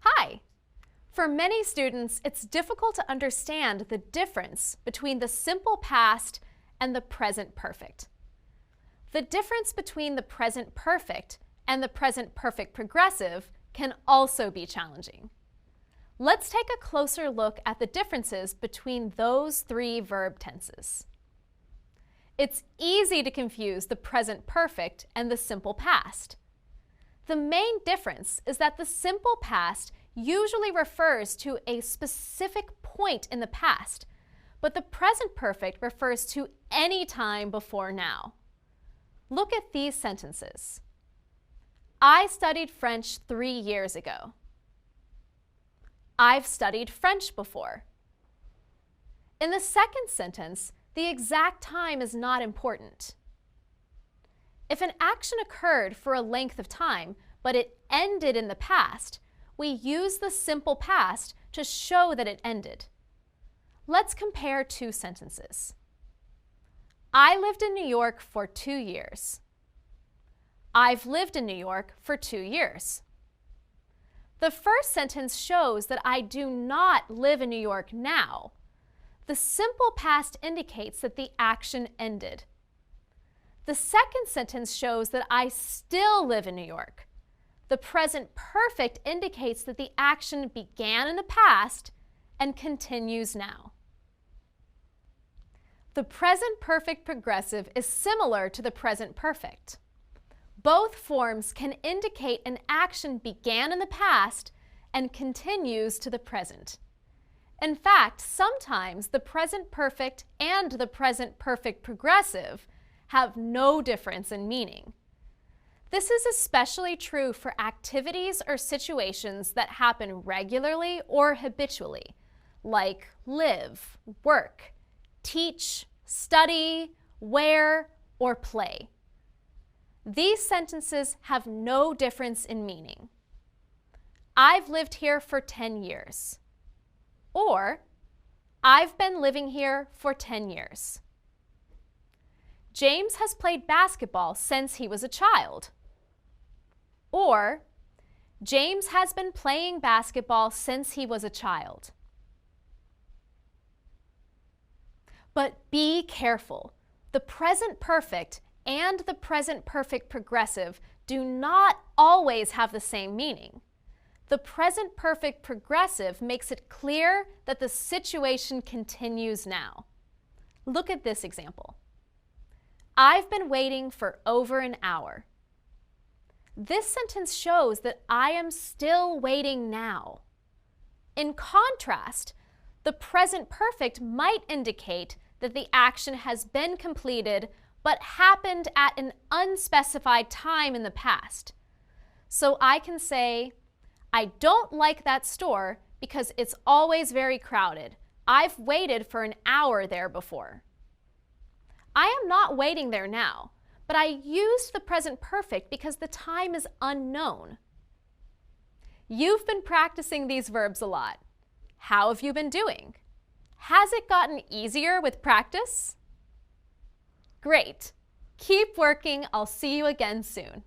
Hi! For many students, it's difficult to understand the difference between the simple past and the present perfect. The difference between the present perfect and the present perfect progressive can also be challenging. Let's take a closer look at the differences between those three verb tenses. It's easy to confuse the present perfect and the simple past. The main difference is that the simple past usually refers to a specific point in the past, but the present perfect refers to any time before now. Look at these sentences. I studied French 3 years ago. I've studied French before. In the second sentence, the exact time is not important. If an action occurred for a length of time, but it ended in the past, we use the simple past to show that it ended. Let's compare two sentences. I lived in New York for 2 years. I've lived in New York for 2 years. The first sentence shows that I do not live in New York now. The simple past indicates that the action ended. The second sentence shows that I still live in New York. The present perfect indicates that the action began in the past and continues now. The present perfect progressive is similar to the present perfect. Both forms can indicate an action began in the past and continues to the present. In fact, sometimes the present perfect and the present perfect progressive have no difference in meaning. This is especially true for activities or situations that happen regularly or habitually, like live, work, teach, study, wear, or play. These sentences have no difference in meaning. I've lived here for 10 years. Or, I've been living here for 10 years. James has played basketball since he was a child. Or, James has been playing basketball since he was a child. But be careful. The present perfect and the present perfect progressive do not always have the same meaning. The present perfect progressive makes it clear that the situation continues now. Look at this example. I've been waiting for over an hour. This sentence shows that I am still waiting now. In contrast, the present perfect might indicate that the action has been completed but happened at an unspecified time in the past. So I can say, I don't like that store because it's always very crowded. I've waited for an hour there before. I am not waiting there now, but I used the present perfect because the time is unknown. You've been practicing these verbs a lot. How have you been doing? Has it gotten easier with practice? Great. Keep working. I'll see you again soon.